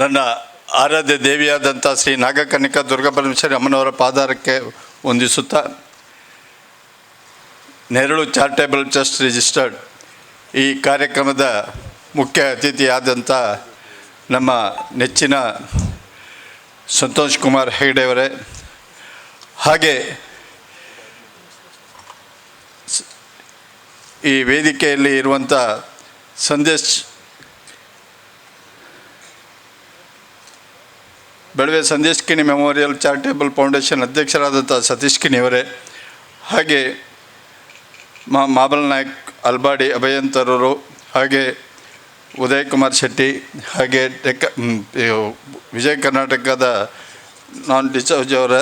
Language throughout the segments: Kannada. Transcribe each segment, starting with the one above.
ನನ್ನ ಆರಾಧ್ಯ ದೇವಿಯಾದಂಥ ಶ್ರೀ ನಾಗಕನ್ನಿಕಾ ದುರ್ಗಾಪರಮೇಶ್ವರಿ ಅಮ್ಮನವರ ಪಾದಾರಕ್ಕೆ ವಂದಿಸುತ್ತಾ, ನೆರಳು ಚಾರಿಟೇಬಲ್ ಟ್ರಸ್ಟ್ ರಿಜಿಸ್ಟರ್ಡ್ ಈ ಕಾರ್ಯಕ್ರಮದ ಮುಖ್ಯ ಅತಿಥಿಯಾದಂಥ ನಮ್ಮ ನೆಚ್ಚಿನ ಸಂತೋಷ್ ಕುಮಾರ್ ಹೆಗ್ಡೆಯವರೇ, ಹಾಗೆ ಈ ವೇದಿಕೆಯಲ್ಲಿ ಇರುವಂಥ ಬೆಳವೆ ಸಂದೇಶ್ ಕಿಣಿ ಮೆಮೋರಿಯಲ್ ಚಾರಿಟೇಬಲ್ ಫೌಂಡೇಶನ್ ಅಧ್ಯಕ್ಷರಾದಂಥ ಸತೀಶ್ ಕಿಣಿಯವರೇ, ಹಾಗೆ ಮಾಬಲ್ ನಾಯಕ್ ಅಲ್ಬಾಡಿ ಅಭಯಂತರರು, ಹಾಗೆ ಉದಯ್ ಕುಮಾರ್ ಶೆಟ್ಟಿ, ಹಾಗೆ ವಿಜಯ ಕರ್ನಾಟಕದ ನಾನ್ ಡಿಸೋಜ್ ಅವರ,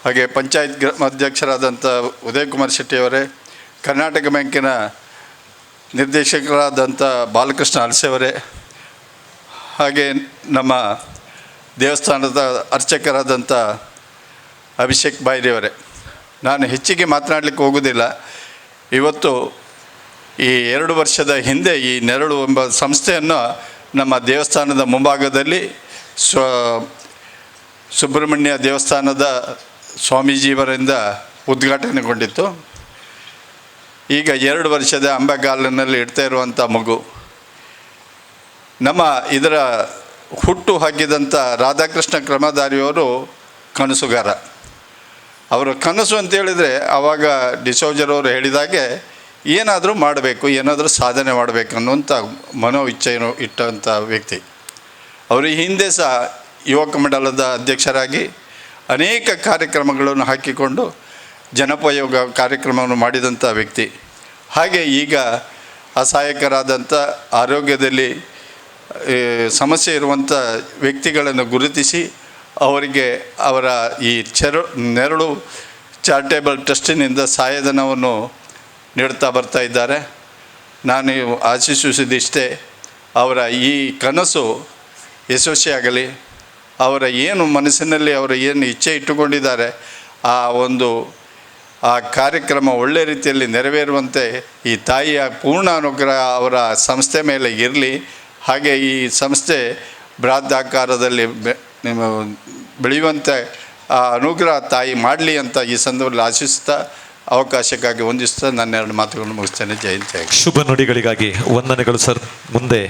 ಹಾಗೆ ಪಂಚಾಯತ್ ಅಧ್ಯಕ್ಷರಾದಂಥ ಉದಯ್ ಕುಮಾರ್ ಶೆಟ್ಟಿಯವರೇ, ಕರ್ನಾಟಕ ಬ್ಯಾಂಕಿನ ನಿರ್ದೇಶಕರಾದಂಥ ಬಾಲಕೃಷ್ಣ ಅರಸೆಯವರೇ, ಹಾಗೆ ನಮ್ಮ ದೇವಸ್ಥಾನದ ಅರ್ಚಕರಾದಂಥ ಅಭಿಷೇಕ್ ಬಾಯ್ರಿಯವರೇ, ನಾನು ಹೆಚ್ಚಿಗೆ ಮಾತನಾಡಲಿಕ್ಕೆ ಹೋಗೋದಿಲ್ಲ. ಇವತ್ತು ಈ 2 ವರ್ಷದ ಹಿಂದೆ ಈ ನೆರಳು ಎಂಬ ಸಂಸ್ಥೆಯನ್ನು ನಮ್ಮ ದೇವಸ್ಥಾನದ ಮುಂಭಾಗದಲ್ಲಿ ಸುಬ್ರಹ್ಮಣ್ಯ ದೇವಸ್ಥಾನದ ಸ್ವಾಮೀಜಿಯವರಿಂದ ಉದ್ಘಾಟನೆಗೊಂಡಿತ್ತು. ಈಗ 2 ವರ್ಷದ ಅಂಬೆಗಾಲಿನಲ್ಲಿ ಇಡ್ತಾ ಇರುವಂಥ ಮಗು, ನಮ್ಮ ಇದರ ಹುಟ್ಟು ಹಾಕಿದಂಥ ರಾಧಾಕೃಷ್ಣ ಕ್ರಮಧಾರಿಯವರು ಕನಸುಗಾರ. ಅವರ ಕನಸು ಅಂತೇಳಿದರೆ ಆವಾಗ ಡಿಸೋಜರವರು ಹೇಳಿದಾಗೆ ಏನಾದರೂ ಮಾಡಬೇಕು, ಏನಾದರೂ ಸಾಧನೆ ಮಾಡಬೇಕು ಅನ್ನುವಂಥ ಮನೋ ಇಚ್ಛೆಯನ್ನು ಇಟ್ಟಂಥ ವ್ಯಕ್ತಿ. ಅವರು ಹಿಂದೆ ಸಹ ಯುವಕ ಮಂಡಲದ ಅಧ್ಯಕ್ಷರಾಗಿ ಅನೇಕ ಕಾರ್ಯಕ್ರಮಗಳನ್ನು ಹಾಕಿಕೊಂಡು ಜನೋಪಯೋಗ ಕಾರ್ಯಕ್ರಮವನ್ನು ಮಾಡಿದಂಥ ವ್ಯಕ್ತಿ. ಹಾಗೆ ಈಗ ಅಸಹಾಯಕರಾದಂಥ ಆರೋಗ್ಯದಲ್ಲಿ ಸಮಸ್ಯೆ ಇರುವಂಥ ವ್ಯಕ್ತಿಗಳನ್ನು ಗುರುತಿಸಿ ಅವರಿಗೆ ಅವರ ಈ ನೆರಳು ಚಾರಿಟೇಬಲ್ ಟ್ರಸ್ಟಿನಿಂದ ಸಹಾಯಧನವನ್ನು ನೀಡ್ತಾ ಬರ್ತಾ ಇದ್ದಾರೆ. ನಾನು ಆಶಿಸುವುದಿಷ್ಟೇ, ಅವರ ಈ ಕನಸು ಯಶಸ್ವಿಯಾಗಲಿ, ಅವರ ಏನು ಮನಸ್ಸಿನಲ್ಲಿ ಅವರ ಏನು ಇಚ್ಛೆ ಇಟ್ಟುಕೊಂಡಿದ್ದಾರೆ ಆ ಕಾರ್ಯಕ್ರಮ ಒಳ್ಳೆ ರೀತಿಯಲ್ಲಿ ನೆರವೇರುವಂತೆ ಈ ತಾಯಿಯ ಪೂರ್ಣ ಅನುಗ್ರಹ ಅವರ ಸಂಸ್ಥೆ ಮೇಲೆ ಇರಲಿ. ಹಾಗೆ ಈ ಸಂಸ್ಥೆ ಬೃಹದಾಕಾರದಲ್ಲಿ ಬೆಳೆಯುವಂತೆ ಆ ಅನುಗ್ರಹ ತಾಯಿ ಮಾಡಲಿ ಅಂತ ಈ ಸಂದರ್ಭದಲ್ಲಿ ಆಶಿಸ್ತಾ, ಅವಕಾಶಕ್ಕಾಗಿ ವಂದಿಸ್ತಾ ನನ್ನ 2 ಮಾತುಗಳನ್ನು ಮುಗಿಸ್ತೇನೆ. ಜಯಂತಿ. ಶುಭ ನುಡಿಗಳಿಗಾಗಿ ವಂದನೆಗಳು ಸರ್. ಮುಂದೆ